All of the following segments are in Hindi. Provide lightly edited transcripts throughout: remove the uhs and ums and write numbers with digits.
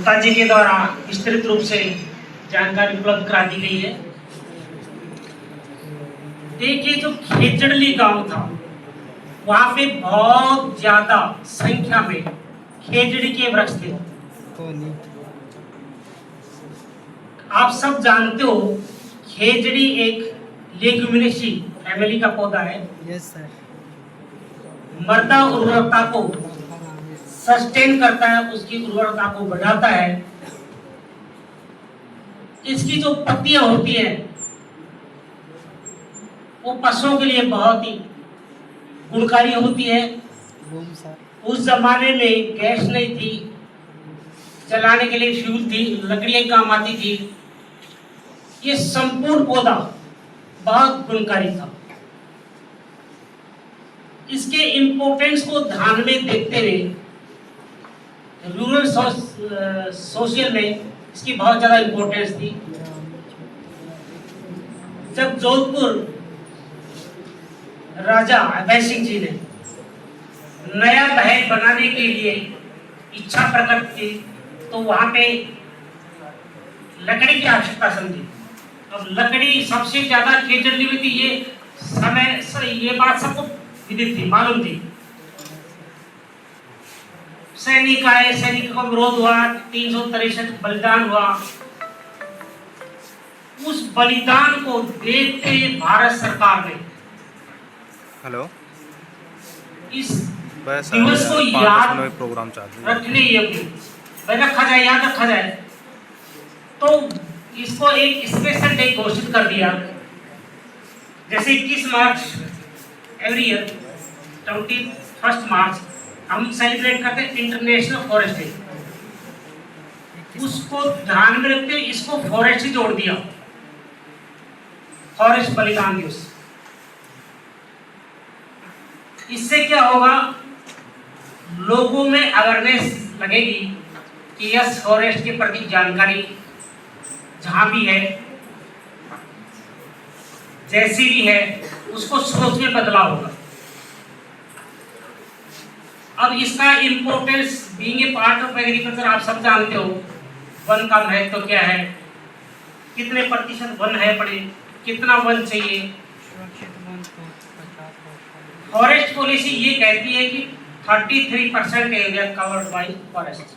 उस्ताद जी के द्वारा विस्तृत रूप से जानकारी उपलब्ध करा दी गई है। देखिए, जो खेजड़ली गांव था वहां पे बहुत ज्यादा संख्या में खेजड़ी के वृक्ष थे। आप सब जानते हो खेजड़ी एक लेग्यूमिनेसी फैमिली का पौधा है। Yes sir. मृदा उर्वरता को सस्टेन करता है, उसकी उर्वरता को बढ़ाता है। इसकी जो पत्तियां होती हैं वो पशुओं के लिए बहुत ही गुणकारी होती है। उस जमाने में गैस नहीं थी, जलाने के लिए फ्यूल थी, लकड़ियां काम आती थी। ये संपूर्ण पौधा बहुत गुणकारी था। इसके इम्पोर्टेंस को ध्यान में देखते हुए रूरल सोशल में इसकी बहुत ज्यादा इम्पोर्टेंस थी। जब जोधपुर राजा अभय सिंह जी ने नया महल बनाने के लिए इच्छा प्रकट की तो वहां पे लकड़ी की आवश्यकता समझी। अब लकड़ी सबसे ज्यादा खेजड़ली में थी, ये बात सबको विदित थी, मालूम थी। सैनिक आए, सैनिकों का विरोध हुआ, 363 बलिदान हुआ। उस बलिदान को देखते भारत सरकार ने इस दिवस को याद रखने रखा जाए, याद रखा जाए, तो इसको एक स्पेशल डे घोषित कर दिया। जैसे 21 मार्च एवरी ईयर 21 मार्च हम सेलिब्रेट करते हैं इंटरनेशनल फॉरेस्ट डे। उसको ध्यान में रखते हुए इसको फॉरेस्ट से जोड़ दिया, फॉरेस्ट बलिदान दिवस। इससे क्या होगा, लोगों में अवेयरनेस लगेगी कि यस फॉरेस्ट के प्रति जानकारी जहां भी है, जैसी भी है, उसको सोच में बदलाव होगा। अब इसका importance being a part of agriculture आप सब जानते हो। वन का महत्व तो क्या है, कितने प्रतिशत वन है पड़े, कितना वन चाहिए। फॉरेस्ट पॉलिसी ये कहती है कि 33% area covered by forest,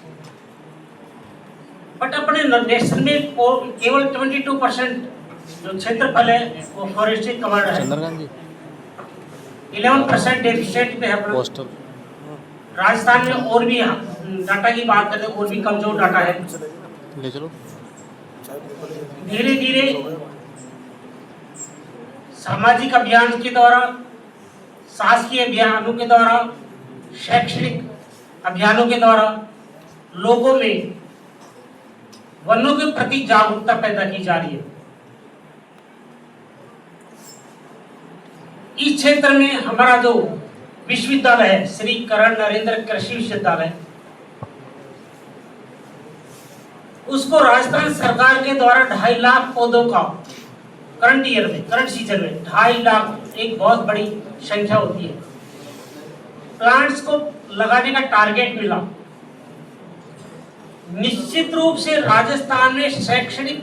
but अपने नेशन में केवल 22% जो क्षेत्रफल है वो फॉरेस्ट से कवर्ड है। 11% डेफिशिएंट पे है। राजस्थान में और भी डाटा की बात करें और भी कमजोर डाटा है। ले चलो। धीरे धीरे सामाजिक अभियान के द्वारा, शासकीय अभियानों के द्वारा, शैक्षणिक अभियानों के द्वारा लोगों में वनों के प्रति जागरूकता पैदा की जा रही है। इस क्षेत्र में हमारा जो विश्वविद्यालय है, श्री करण नरेंद्र कृषि विश्वविद्यालय, उसको राजस्थान सरकार के द्वारा 2.5 लाख पौधों का करंट ईयर में, करंट सीजन में 2.5 लाख एक बहुत बड़ी संख्या होती है, प्लांट्स को लगाने का टारगेट मिला। निश्चित रूप से राजस्थान में शैक्षणिक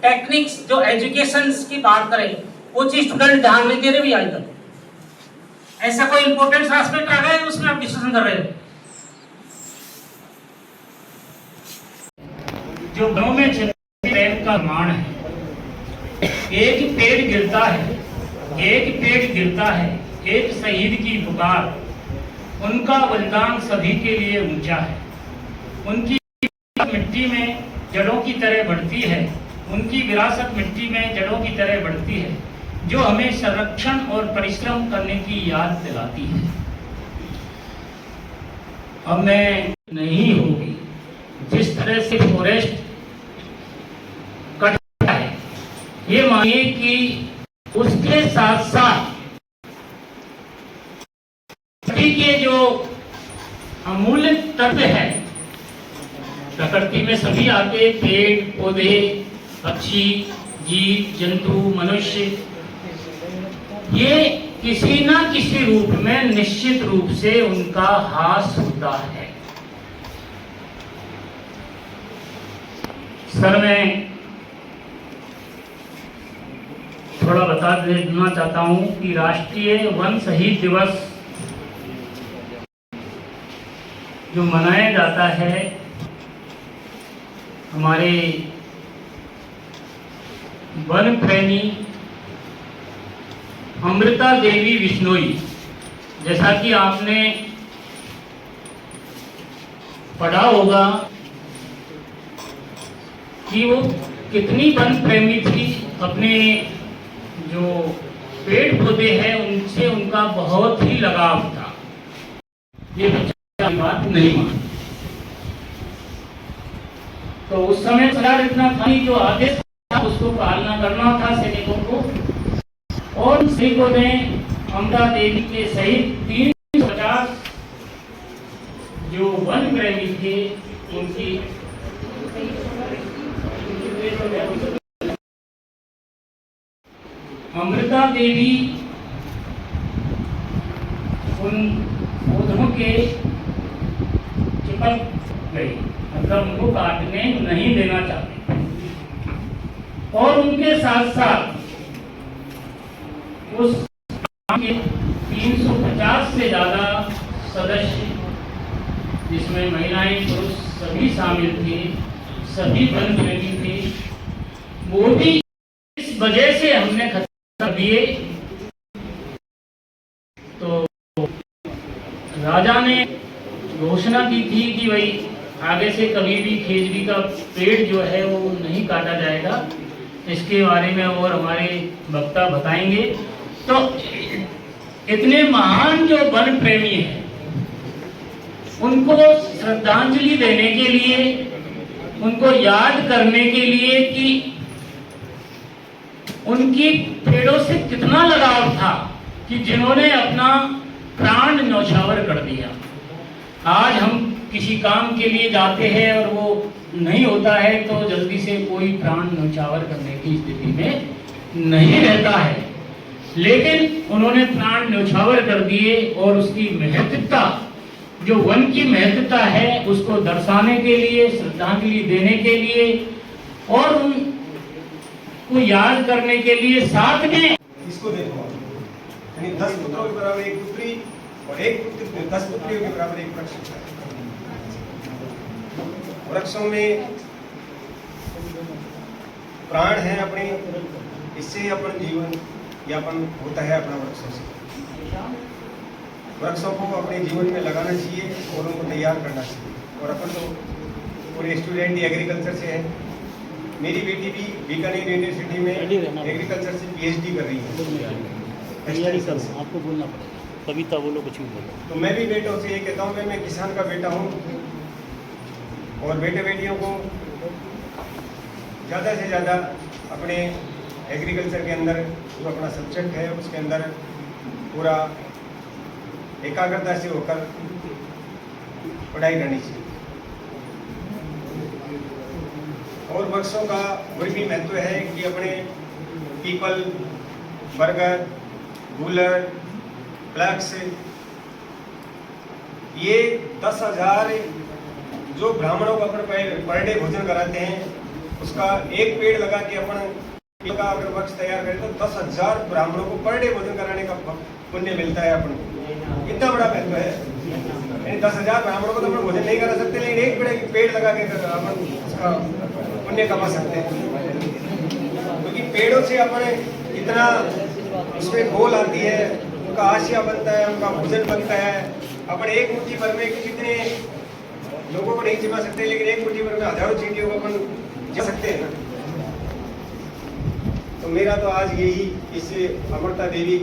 टेक्निक्स जो एजुकेशन की बात करें, कुछ स्टूडेंट ध्यान नहीं दे रहे भी आज तक। ऐसा कोई इंपॉर्टेंट एस्पेक्ट आ गया है उसमें आप डिस्कशन कर रहे हो। जो गांव में प्रेम का मान है, एक पेड़ गिरता है, एक पेड़ गिरता है, एक शहीद की पुकार, उनका बलिदान सभी के लिए ऊंचा है। उनकी मिट्टी में जड़ों की तरह बढ़ती है, उनकी विरासत मिट्टी में जड़ों की तरह बढ़ती है, जो हमें संरक्षण और परिश्रम करने की याद दिलाती है। हमें नहीं होगी जिस तरह से फॉरेस्ट कटता है, ये मानिए कि उसके साथ साथ के जो अमूल्य तत्व है, प्रकृति में सभी आते, पेड़ पौधे, पक्षी, जीव जंतु, मनुष्य, ये किसी ना किसी रूप में निश्चित रूप से उनका हास होता है। सर मैं थोड़ा बता देना चाहता हूं कि राष्ट्रीय वन शहीद दिवस जो मनाया जाता है हमारे वन प्रेमी अमृता देवी बिश्नोई, जैसा कि आपने पढ़ा होगा कि वो कितनी वन प्रेमी थी, अपने जो पेड़ पौधे हैं उनसे उनका बहुत ही लगाव था। ये बच्चा बात नहीं मान, तो उस समय सरकार इतना था जो आदेश था उसको पालना करना था सैनिकों को। और सैनिकों ने अमृता देवी के सहित 350 जो वन प्रेमी थे उनकी अमृता देवी उन पौधों के चिपक गई, मतलब उनको काटने नहीं देना चाहते, और उनके साथ साथ उस के 350 से ज्यादा सदस्य, जिसमें महिलाएं पुरुष सभी शामिल थे, सभी वन प्रेमी थे, वो भी इस वजह से हमने खत्म कर दिए। तो राजा ने घोषणा की थी कि भाई आगे से कभी भी खेजड़ी का पेड़ जो है वो नहीं काटा जाएगा। इसके बारे में और हमारे वक्ता बताएंगे। तो इतने महान जो वन प्रेमी हैं उनको श्रद्धांजलि देने के लिए, उनको याद करने के लिए कि उनकी पेड़ों से कितना लगाव था कि जिन्होंने अपना प्राण न्यौछावर कर दिया। आज हम किसी काम के लिए जाते हैं और वो नहीं होता है तो जल्दी से कोई प्राण न्यौछावर करने की स्थिति में नहीं रहता है, लेकिन उन्होंने प्राण न्यौछावर कर दिए और उसकी महत्वता, जो वन की महत्वता है, उसको दर्शाने के लिए, श्रद्धांजलि देने के लिए और उनको याद करने के लिए साथ में इसको देखो, यानी 10 पुत्रों के बराबर एक पुत्री और एक पुत्री 10 पुत्रियों के बराबर एक वृक्ष है। वृक्षों में प्राण है अपने, इससे अपन जीवन यापन होता है अपना वृक्षों से। वृक्षों को अपने जीवन में लगाना चाहिए और उनको तैयार करना चाहिए। और अपन तो पूरे स्टूडेंट एग्रीकल्चर से है। मेरी बेटी भी बीकानेर यूनिवर्सिटी में एग्रीकल्चर से PhD कर रही है। आपको बोलना पड़ेगा, कविता बोलो, कुछ भी बोलो। तो मैं भी बेटों से ये कहता हूँ, मैं किसान का बेटा हूँ और बेटे बेटियों को ज़्यादा से ज़्यादा अपने एग्रीकल्चर के अंदर जो अपना सब्जेक्ट है उसके अंदर पूरा एकाग्रता से होकर पढ़ाई करनी चाहिए। और वृक्षों का वही भी महत्व है कि अपने पीपल, बरगद, गूलर, फ्लैक्स, ये 10,000 जो ब्राह्मणों को अपन पर डे भोजन कराते हैं, उसका एक पेड़ लगा के अपन का अगर वृक्ष तैयार करें तो 10,000 ब्राह्मणों को पर डे भोजन कराने का पुण्य मिलता है अपन को। इतना बड़ा महत्व है। 10,000 ब्राह्मणों को तो अपन भोजन नहीं करा सकते, लेकिन एक पेड़ लगा के अपन उसका पुण्य कमा सकते हैं। क्योंकि पेड़ों से अपन इतना उसमें गोल आती है, उनका आशिया बनता है, उनका भोजन बनता है। अपन एक मुट्ठी भर में कितने लोगों को नहीं जिमा सकते, लेकिन एक मुट्ठी भर में हजारों चींटियों को अपन जिमा सकते हैं। तो मेरा तो आज यही, इस अमृता देवी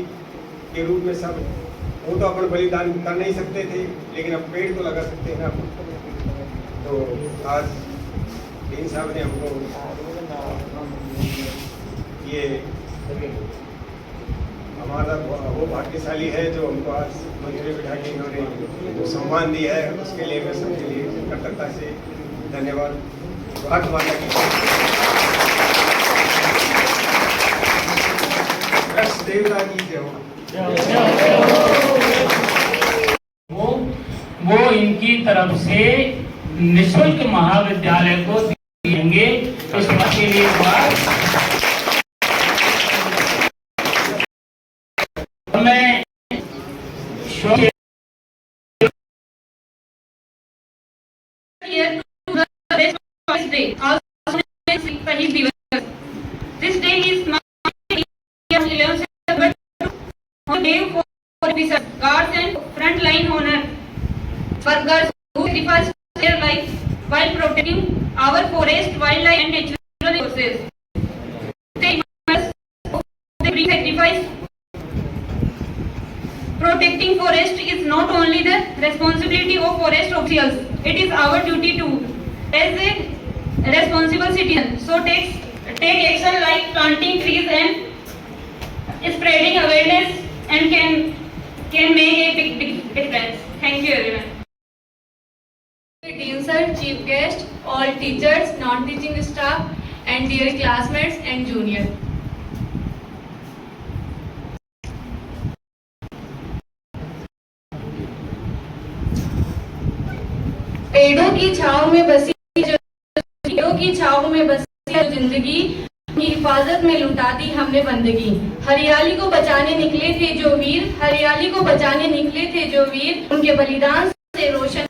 के रूप में सब, वो तो अपन बलिदान कर नहीं सकते थे, लेकिन अब पेड़ तो लगा सकते हैं ना। तो आज डीन साहब ने हमको ये, हमारा वो भाग्यशाली है जो हमको आज मंत्री बिठा के इन्होंने जो सम्मान दिया है, उसके लिए मैं सबके लिए कृतज्ञता से धन्यवाद। भारत माता की देवता की जय हो। वो इनकी तरफ से निःशुल्क महाविद्यालय को देंगे। शौक Here to the best Forest Day, also Shahid Divas. This day is marked in 11 September on day for officers, guards and frontline honor workers who sacrifice their lives while protecting our forest, wildlife and natural resources. They must bring sacrifice. Protecting forest is not only the responsibility of forest officials, it is our duty too as a responsible citizen. So take action like planting trees and spreading awareness and can make a big difference. Thank you everyone. Dean sir, chief guest, all teachers, non-teaching staff and dear classmates and juniors. पेड़ों की छांव में बसी जो जिंदगी की हिफाजत में लुटा दी हमने बंदगी। हरियाली को बचाने निकले थे जो वीर, उनके बलिदान से रोशन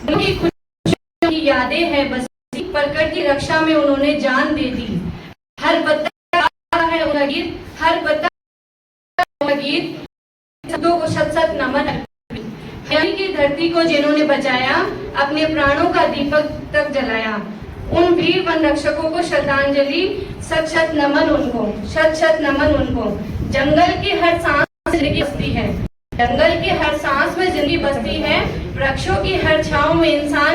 उनकी खुशियों की यादें हैं बसी, प्रकृति रक्षा में उन्होंने जान दे दी। हर पत्ता है उनका गीत, शब्दों को शत नमन। हरियाली की धरती को जिन्होंने बचाया, अपने प्राणों का दीपक तक जलाया, उन वीर वन रक्षकों को श्रद्धांजलि, शत नमन उनको। जंगल की हर सांस में जिंदगी बसती है, वृक्षों की हर छांव में इंसान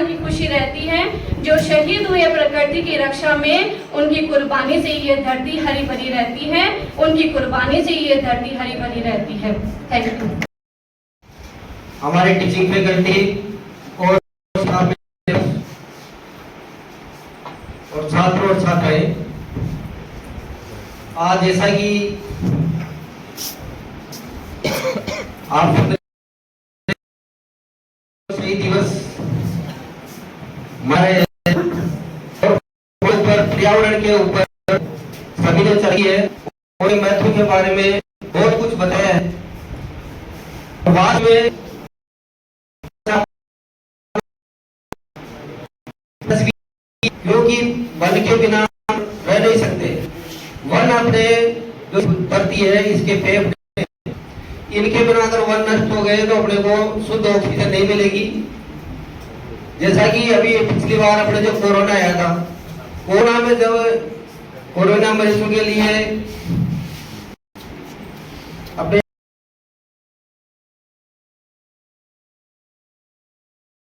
की खुशी रहती है, जो शहीद हुए प्रकृति की रक्षा में, उनकी कुर्बानी से ये धरती हरी भरी रहती है। Thank you. हमारे टीचिंग फैकल्टी और छात्र और छात्राएं, आज जैसा कि आप शहीद दिवस हमारे पर्यावरण के ऊपर सभी ने चर्चा की है और महत्व के बारे में बहुत कुछ बताया है। बाद में क्योंकि वन के बिना रह नहीं सकते। वन अपने जो धरती है इसके फेफड़े, इनके बिना अगर वन नष्ट हो गए तो अपने को शुद्ध ऑक्सीजन नहीं मिलेगी। जैसा कि अभी पिछली बार अपने जो कोरोना आया था, कोरोना में जब कोरोना मरीजों के लिए अपने